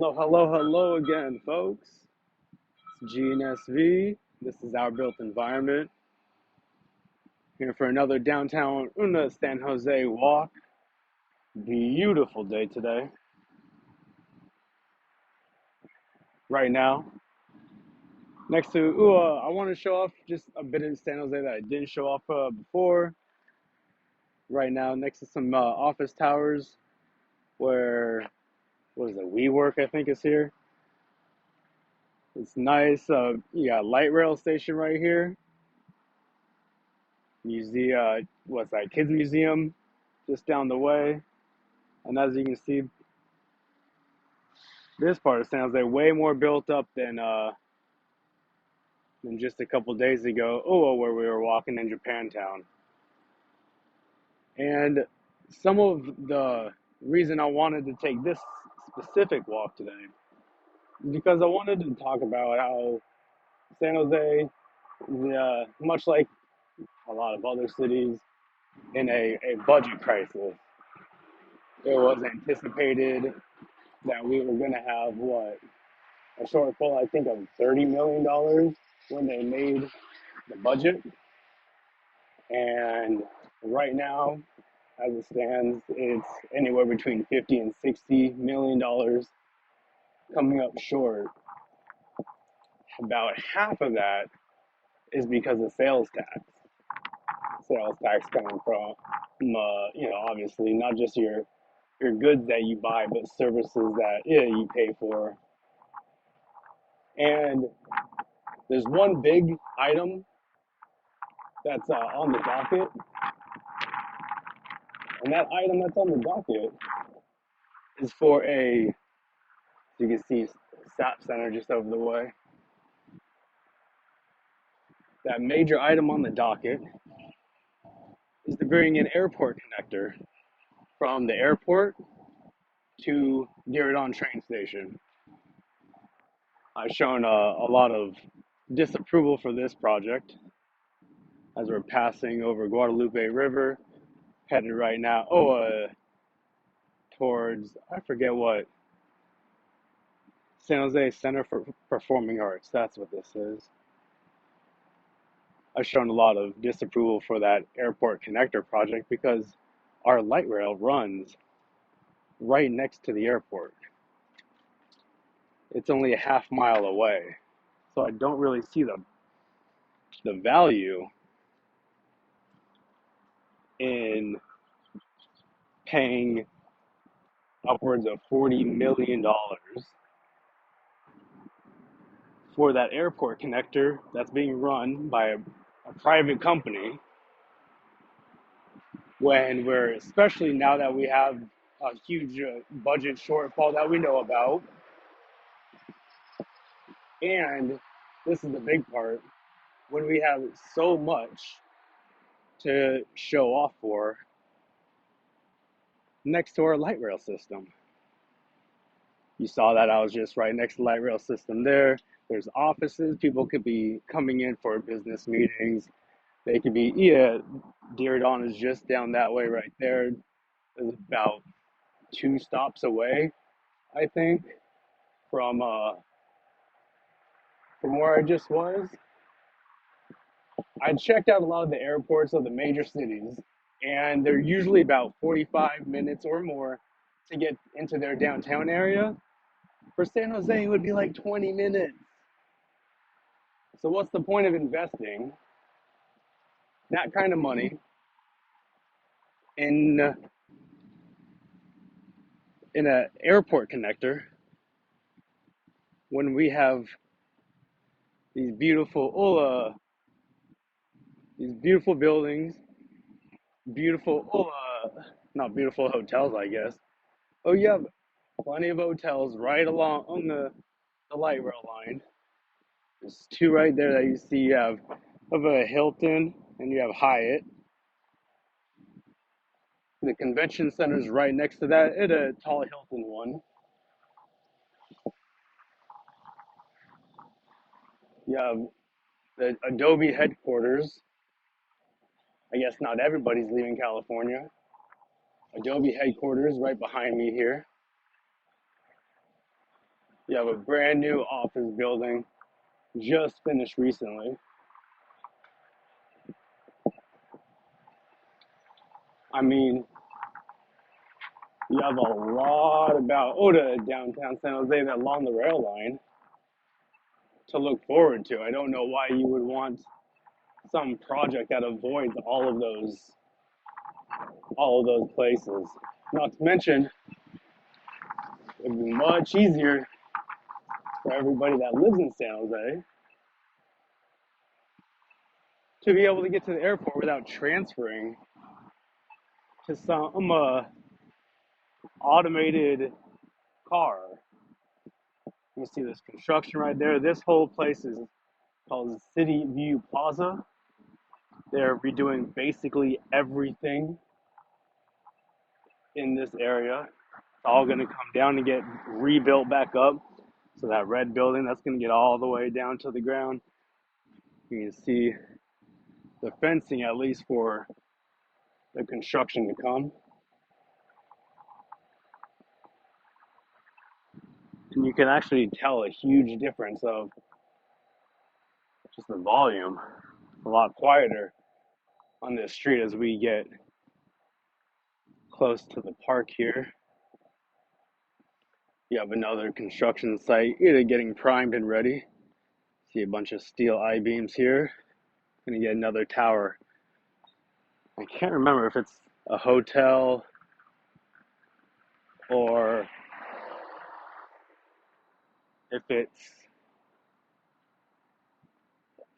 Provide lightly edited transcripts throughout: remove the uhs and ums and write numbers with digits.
Hello, hello, hello again, folks. It's GNSV. This is Our Built Environment. Here for another downtown Una San Jose walk. Beautiful day today. Right now, next to, I want to show off just a bit of San Jose that I didn't show off before. Right now, next to some office towers where, what is it, WeWork, I think is here. It's nice. You got light rail station right here. What's that, Kids Museum just down the way. And as you can see, this part of San Jose way more built up than just a couple days ago. Where we were walking in Japantown. And some of the reason I wanted to take this specific walk today is because I wanted to talk about how San Jose is, much like a lot of other cities, in a budget crisis. It was anticipated that we were going to have a shortfall, I think, of $30 million when they made the budget. And right now, as it stands, it's anywhere between 50 and $60 million coming up short. About half of that is because of sales tax. Sales tax coming from, obviously not just your goods that you buy, but services that you pay for. And there's one big item that's on the docket, and that item that's on the docket is for you can see SAP Center just over the way. That major item on the docket is to bring an airport connector from the airport to Diridon train station. I've shown a lot of disapproval for this project as we're passing over Guadalupe River, headed right now, towards, I forget what, San Jose Center for Performing Arts. That's what this is. I've shown a lot of disapproval for that airport connector project because our light rail runs right next to the airport. It's only a half mile away. So I don't really see the value in paying upwards of $40 million for that airport connector that's being run by a private company when we're, especially now that we have a huge budget shortfall that we know about. And this is the big part, when we have so much to show off for next to our light rail system. You saw that I was just right next to the light rail system there. There's offices. People could be coming in for business meetings. They could be, Diridon is just down that way right there. It's about 2 stops away, I think, from where I just was. I checked out a lot of the airports of the major cities, and they're usually about 45 minutes or more to get into their downtown area. For San Jose, it would be like 20 minutes. So what's the point of investing that kind of money in in an airport connector when we have these beautiful buildings, beautiful not beautiful hotels, I guess. Oh, you have plenty of hotels right along on the light rail line. There's two right there that you see. You have a Hilton and you have Hyatt. The convention center is right next to that. It's a tall Hilton one. You have the Adobe headquarters. I guess not everybody's leaving California. Adobe headquarters right behind me here. You have a brand new office building just finished recently. I mean, you have a lot about Oda downtown San Jose that along the rail line to look forward to. I don't know why you would want some project that avoids all of those places. Not to mention, it'd be much easier for everybody that lives in San Jose to be able to get to the airport without transferring to some automated car. You see this construction right there. This whole place is called City View Plaza. They're redoing basically everything in this area. It's all going to come down and get rebuilt back up. So that red building, that's going to get all the way down to the ground. You can see the fencing, at least for the construction to come. And you can actually tell a huge difference of just the volume. A lot quieter on this street as we get close to the park here. You have another construction site either getting primed and ready. See a bunch of steel I-beams here. Gonna get another tower. I can't remember if it's a hotel or if it's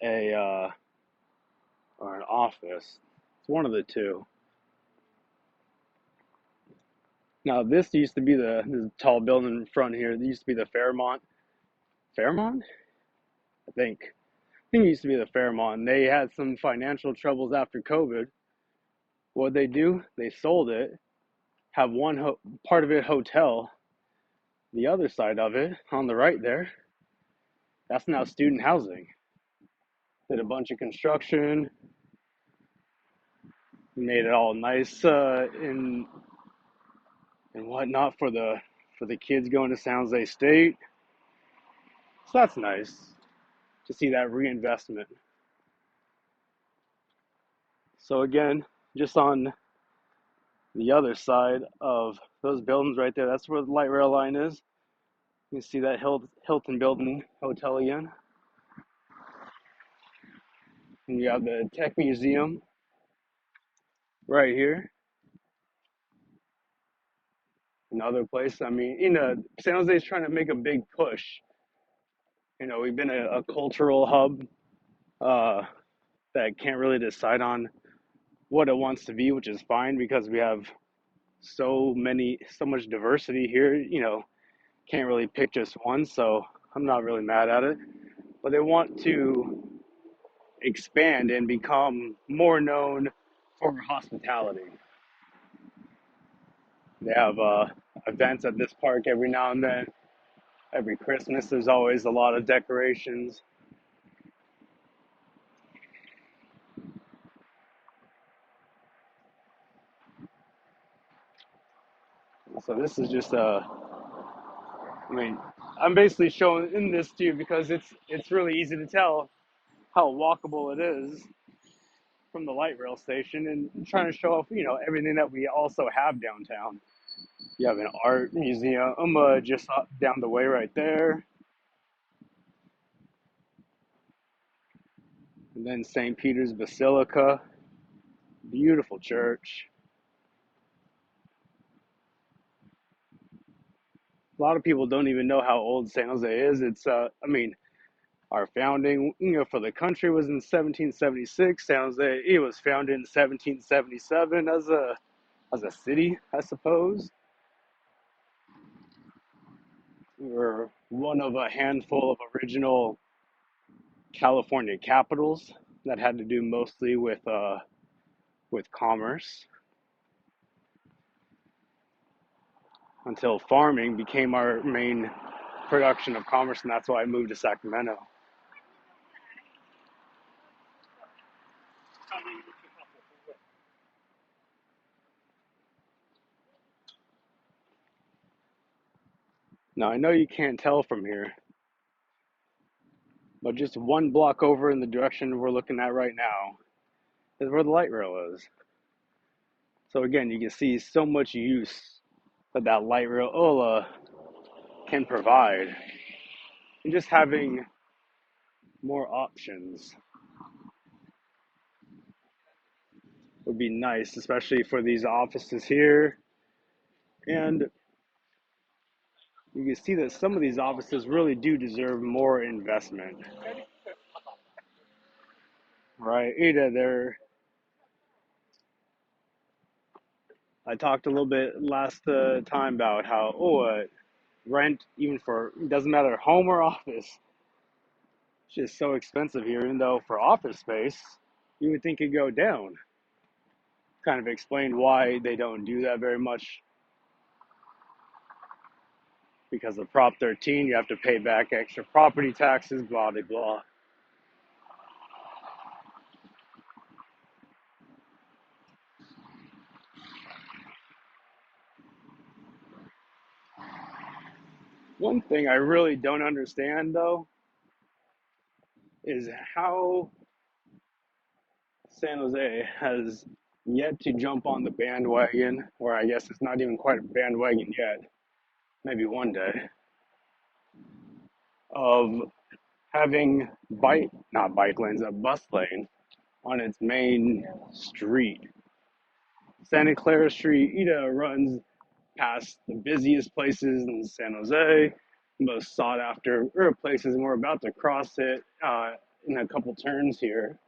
a or an office. It's one of the two. Now this used to be this tall building in front here. It used to be the Fairmont. Fairmont? I think. I think it used to be the Fairmont. They had some financial troubles after COVID. What they do? They sold it. Have one part of it hotel. The other side of it, on the right there, that's now student housing. Did a bunch of construction, made it all nice and whatnot for the kids going to San Jose State. So that's nice to see that reinvestment. So again, just on the other side of those buildings right there, that's where the light rail line is. You can see that Hilton Building Hotel again. And you have the Tech Museum right here. Another place. I mean, San Jose is trying to make a big push. We've been a cultural hub uh, that can't really decide on what it wants to be, which is fine because we have so much diversity here. Can't really pick just one, so I'm not really mad at it. But they want to expand and become more known for hospitality. They have events at this park every now and then. Every Christmas, there's always a lot of decorations. So this is just I mean, I'm basically showing in this to you because it's really easy to tell how walkable it is from the light rail station, and trying to show off, everything that we also have downtown. You have an art museum just down the way right there, and then St. Peter's Basilica, beautiful church. A lot of people don't even know how old San Jose is. I mean, our founding, for the country was in 1776. San Jose, it was founded in 1777 as a city, I suppose. We were one of a handful of original California capitals that had to do mostly with commerce until farming became our main production of commerce, and that's why I moved to Sacramento. Now, I know you can't tell from here, but just one block over in the direction we're looking at right now is where the light rail is. So again, you can see so much use that that light rail OLA can provide. And just having more options would be nice, especially for these offices here. And you can see that some of these offices really do deserve more investment, right? Either they're, I talked a little bit last time about how, rent, even for, it doesn't matter home or office, it's just so expensive here, even though for office space, you would think it'd go down. Kind of explained why they don't do that very much because of Prop 13, you have to pay back extra property taxes, blah, blah, blah. One thing I really don't understand, though, is how San Jose has yet to jump on the bandwagon, or I guess it's not even quite a bandwagon yet, maybe one day, of having not bike lanes, a bus lane on its main street. Santa Clara Street, runs past the busiest places in San Jose, most sought after places, and we're about to cross it in a couple turns here.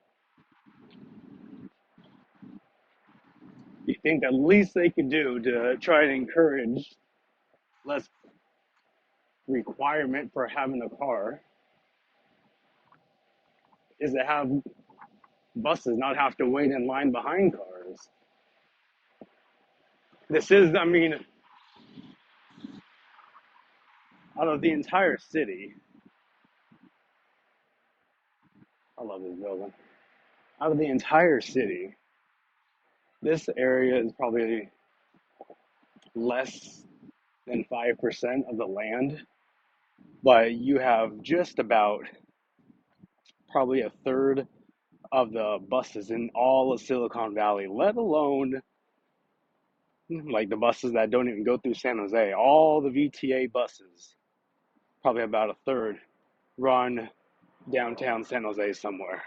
You think the least they could do to try and encourage less requirement for having a car is to have buses not have to wait in line behind cars. This is, I mean, out of the entire city, I love this building. Out of the entire city, this area is probably less than 5% of the land, but you have just about probably a third of the buses in all of Silicon Valley, let alone like the buses that don't even go through San Jose. All the VTA buses, probably about a third, run downtown San Jose somewhere.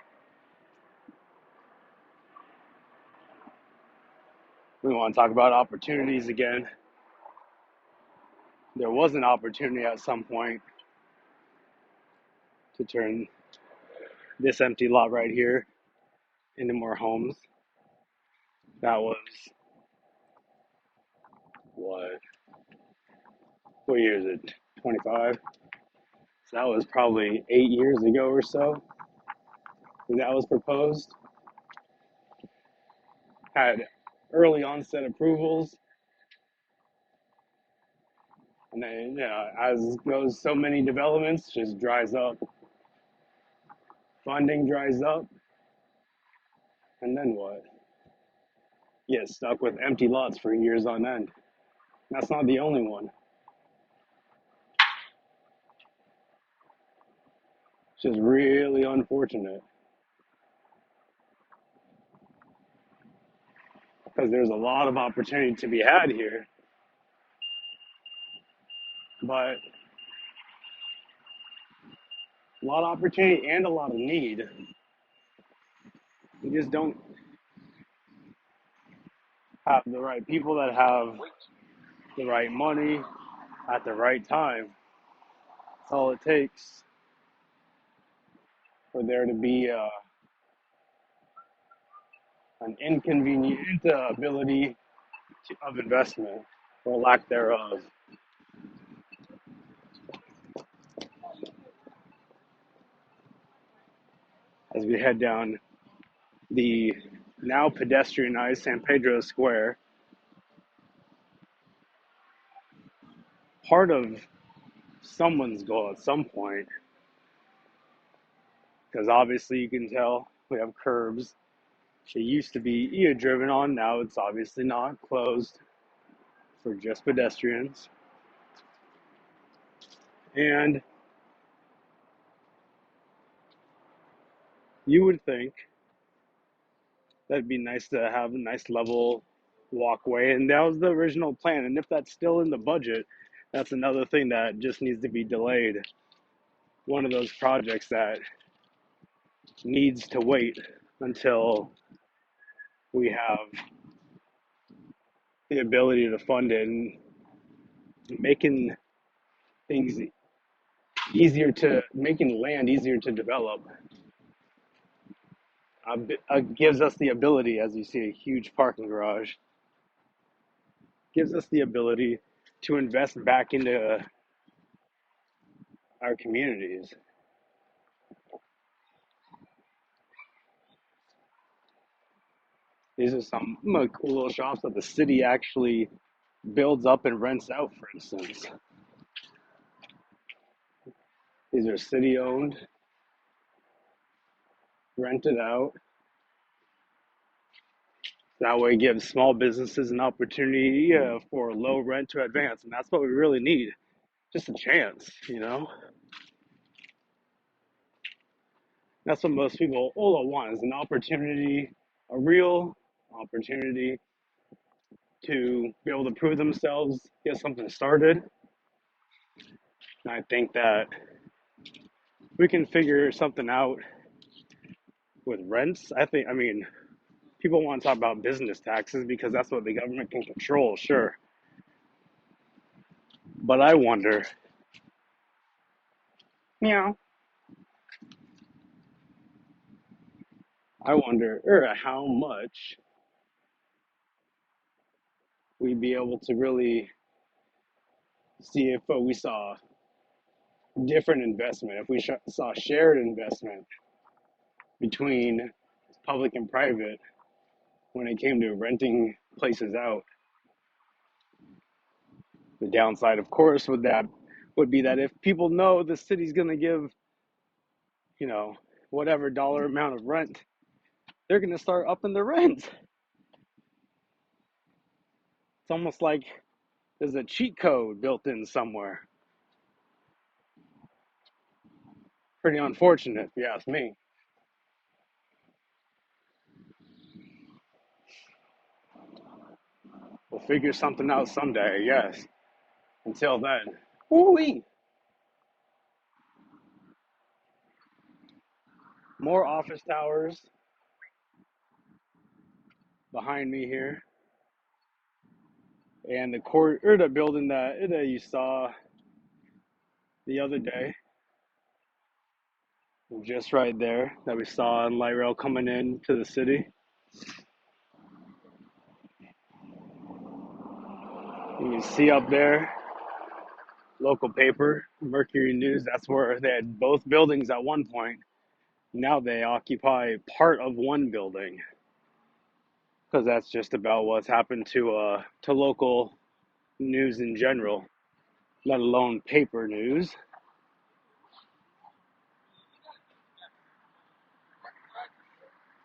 We want to talk about opportunities again. There was an opportunity at some point to turn this empty lot right here into more homes. That was what? What year is it? 25. So that was probably 8 years ago or so when that was proposed. Had early onset approvals, and then as goes so many developments, just dries up. Funding dries up, and then what? You get stuck with empty lots for years on end. That's not the only one. It's just really unfortunate because there's a lot of opportunity to be had here, but a lot of opportunity and a lot of need. You just don't have the right people that have the right money at the right time. That's all it takes for there to be an inconvenient ability of investment or lack thereof. As we head down the now pedestrianized San Pedro Square, part of someone's goal at some point, because obviously you can tell we have curbs. It used to be driven on, now it's obviously not, closed for just pedestrians. And you would think that'd be nice to have a nice level walkway, and that was the original plan. And if that's still in the budget, that's another thing that just needs to be delayed. One of those projects that needs to wait until we have the ability to fund it, and making things making land easier to develop gives us the ability, as you see a huge parking garage, gives us the ability to invest back into our communities. These are some cool little shops that the city actually builds up and rents out, for instance. These are city owned, rented out. That way, gives small businesses an opportunity for low rent to advance. And that's what we really need, just a chance, you know? That's what most people, all I want is an opportunity, a real opportunity to be able to prove themselves, get something started. And I think that we can figure something out with rents. I mean, people want to talk about business taxes because that's what the government can control, sure. But I wonder, meow, how much we'd be able to really see if we saw different investment, if we saw shared investment between public and private when it came to renting places out. The downside, of course, would be that if people know the city's going to give, you know, whatever dollar amount of rent, they're going to start upping the rent. It's almost like there's a cheat code built in somewhere. Pretty unfortunate, if you ask me. We'll figure something out someday, yes. Until then, woo-wee. More office towers behind me here. And the court, or the building that you saw the other day, just right there, that we saw on light rail coming in to the city. You can see up there, local paper, Mercury News. That's where they had both buildings at one point. Now they occupy part of one building, because that's just about what's happened to local news in general, let alone paper news.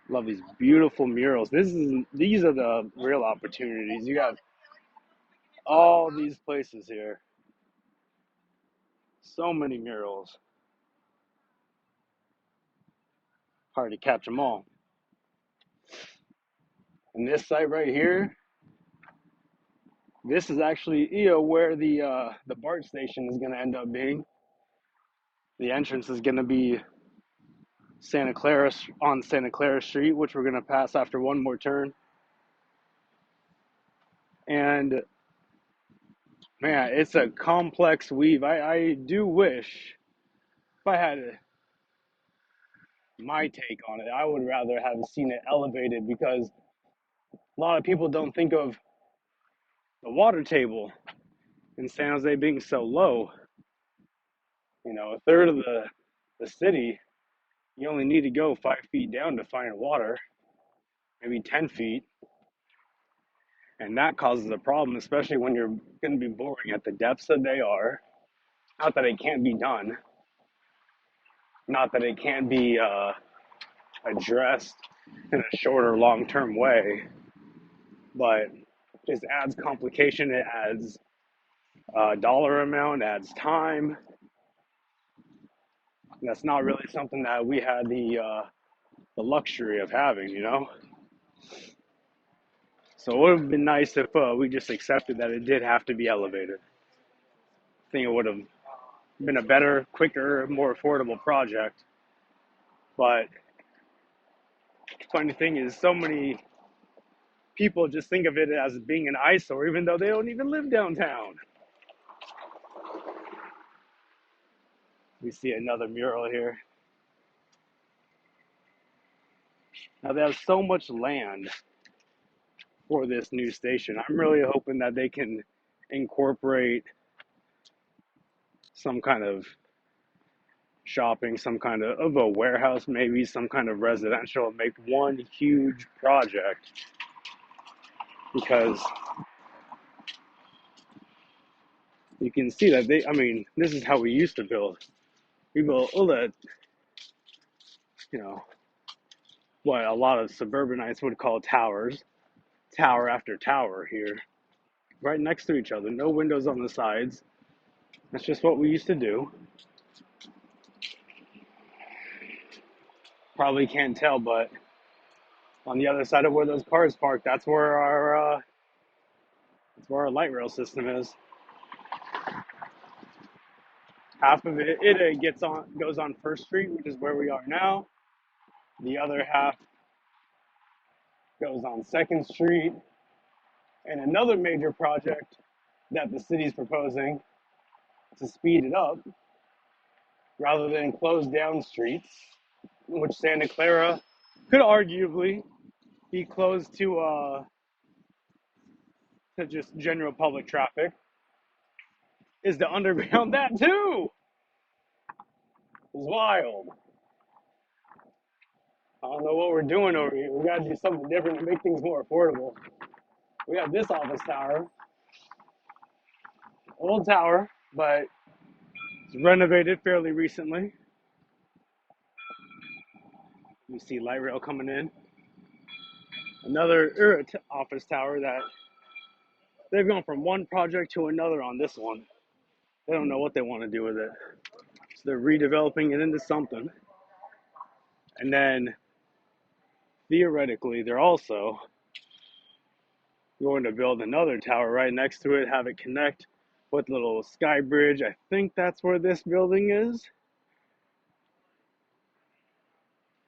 Love these beautiful murals. These are the real opportunities. You got all these places here. So many murals. Hard to catch them all. And this site right here, this is actually where the BART station is going to end up being. The entrance is going to be Santa Clara on Santa Clara Street, which we're going to pass after one more turn. And man, it's a complex weave. I do wish, if I had my take on it, I would rather have seen it elevated, because a lot of people don't think of the water table in San Jose being so low. You know, a third of the city, you only need to go 5 feet down to find water, maybe 10 feet. And that causes a problem, especially when you're going to be boring at the depths that they are. Not that it can't be done, not that it can't be addressed in a shorter, long term way, but just adds complication. It adds dollar amount, adds time. That's not really something that we had the luxury of having, you know. So it would have been nice if we just accepted that it did have to be elevated. I think it would have been a better, quicker, more affordable project. But funny thing is, so many people just think of it as being an eyesore, even though they don't even live downtown. We see another mural here. Now they have so much land for this new station. I'm really hoping that they can incorporate some kind of shopping, some kind of a warehouse, maybe some kind of residential, and make one huge project. Because you can see that I mean, this is how we used to build. We built all that, you know, what a lot of suburbanites would call towers, tower after tower here, right next to each other, no windows on the sides. That's just what we used to do. Probably can't tell, but on the other side of where those cars park, that's where our light rail system is. Half of it goes on First Street, which is where we are now. The other half goes on Second Street, and another major project that the city's proposing to speed it up, rather than close down streets, which Santa Clara could arguably be closed to just general public traffic, is the underground. That too is wild. I don't know what we're doing over here. We gotta do something different to make things more affordable. We have this office tower, old tower, but it's renovated fairly recently. You see light rail coming in. Another office tower that they've gone from one project to another on this one. They don't know what they want to do with it. So they're redeveloping it into something. And then theoretically, they're also going to build another tower right next to it, have it connect with a little sky bridge. I think that's where this building is.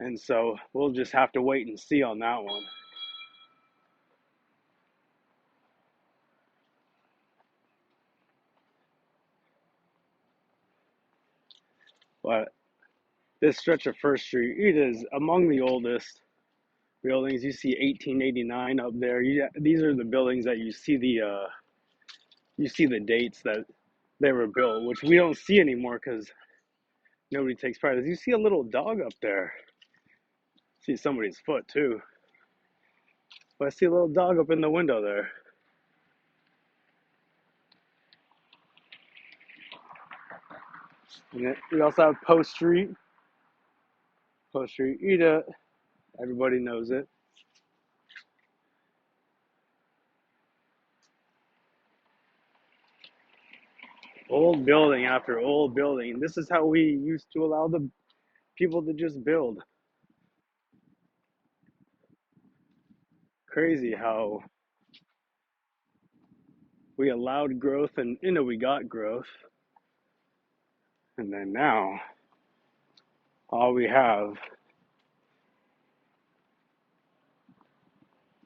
And so we'll just have to wait and see on that one. But this stretch of First Street, it is among the oldest buildings. You see 1889 up there. These are the buildings that you see the dates that they were built, which we don't see anymore because nobody takes pride. You see a little dog up there. See somebody's foot too. But I see a little dog up in the window there. And then we also have Post Street. Post Street, Ida. Everybody knows it. Old building after old building. This is how we used to allow the people to just build. Crazy how we allowed growth and we got growth. And then now all we have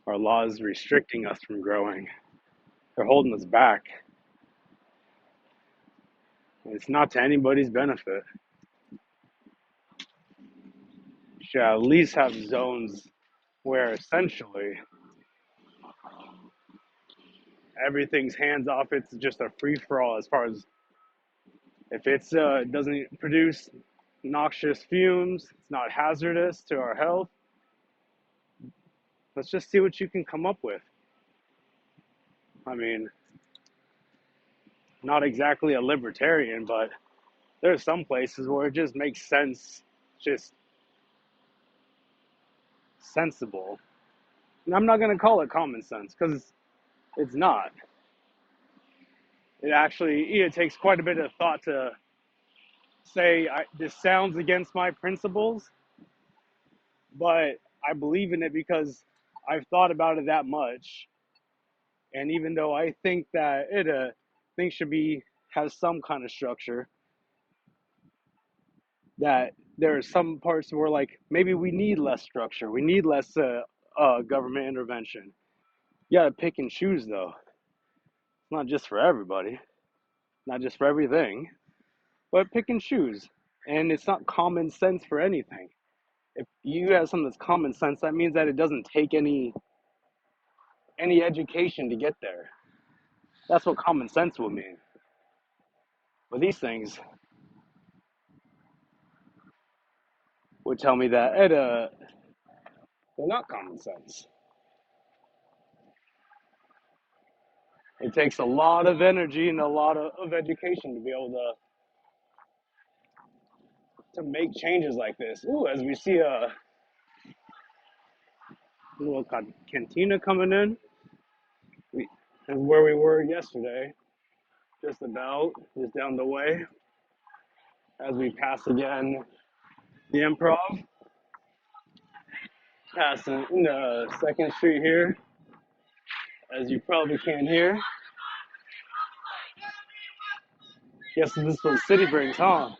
are laws restricting us from growing. They're holding us back. It's not to anybody's benefit. You should at least have zones where essentially everything's hands off. It's just a free for all as far as if it doesn't produce noxious fumes, it's not hazardous to our health. Let's just see what you can come up with. I mean, not exactly a libertarian, but there's some places where it just makes sense, just sensible. And I'm not going to call it common sense because it's not. It takes quite a bit of thought say this sounds against my principles, but I believe in it because I've thought about it that much. And even though I think that things should be has some kind of structure, that there are some parts where like maybe we need less structure, we need less government intervention. You gotta pick and choose though. It's not just for everybody, not just for everything, but pick and choose. And it's not common sense for anything. If you have something that's common sense, that means that it doesn't take any education to get there. That's what common sense would mean. But these things would tell me that they're not common sense. It takes a lot of energy and a lot of education to be able to make changes like this. Ooh, as we see a little cantina coming in, we, this is where we were yesterday, just down the way. As we pass again the Improv, passing Second Street here, as you probably can hear. Guess this is what the city brings, huh?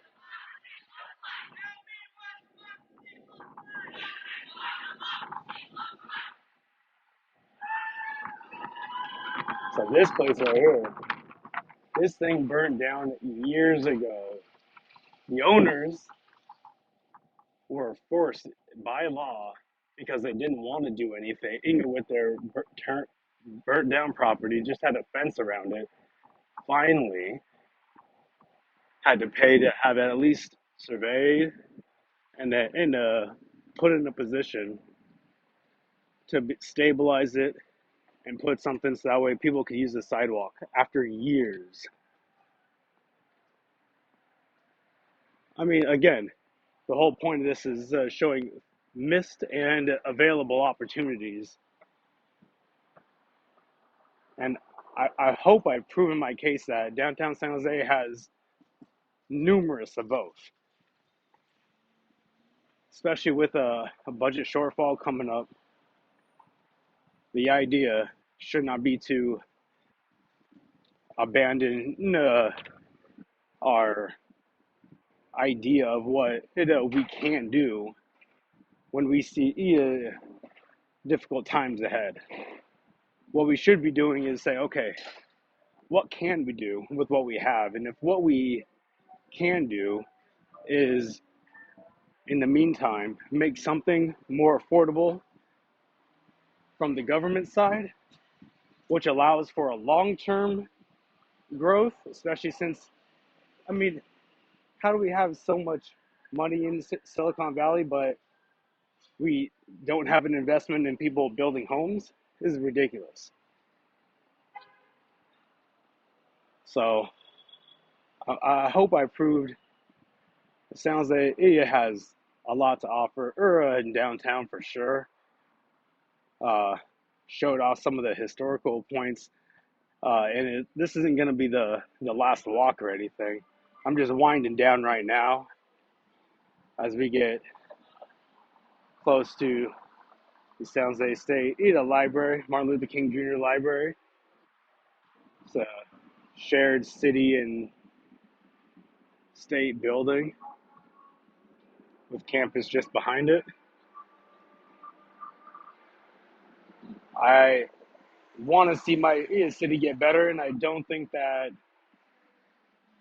So this place right here, this thing burnt down years ago. The owners were forced by law because they didn't want to do anything with their burnt down property, just had a fence around it. Finally, had to pay to have it at least surveyed and put in a position to stabilize it and put something so that way people could use the sidewalk after years. I mean, again, the whole point of this is showing missed and available opportunities. And I hope I've proven my case that downtown San Jose has numerous of both, especially with a budget shortfall coming up. The idea should not be to abandon our idea of what we can do when we see difficult times ahead. What we should be doing is say, okay, what can we do with what we have? And if what we can do is, in the meantime, make something more affordable from the government side, which allows for a long term growth, especially since, I mean, how do we have so much money in Silicon Valley, but we don't have an investment in people building homes? This is ridiculous. So I hope I proved it sounds like it has a lot to offer, in downtown for sure. Uh, Showed off some of the historical points, this isn't going to be the last walk or anything. I'm just winding down right now as we get close to the San Jose State Library, Martin Luther King Jr. Library. It's a shared city and state building with campus just behind it. I want to see my city get better, and I don't think that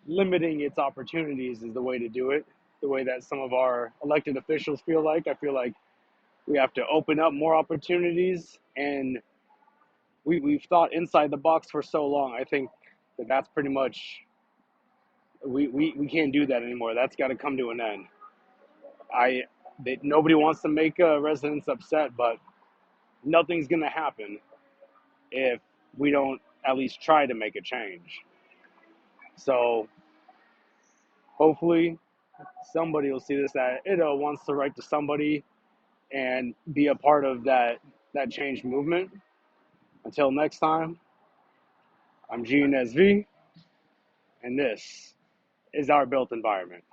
limiting its opportunities is the way to do it. The way that some of our elected officials feel like, I feel like we have to open up more opportunities, and we've thought inside the box for so long. I think that that's pretty much we can't do that anymore. That's got to come to an end. Nobody wants to make residents upset, but nothing's gonna happen if we don't at least try to make a change. So hopefully somebody will see this, that it wants to write to somebody and be a part of that change movement. Until next time, I'm Gene SV, and this is our built environment.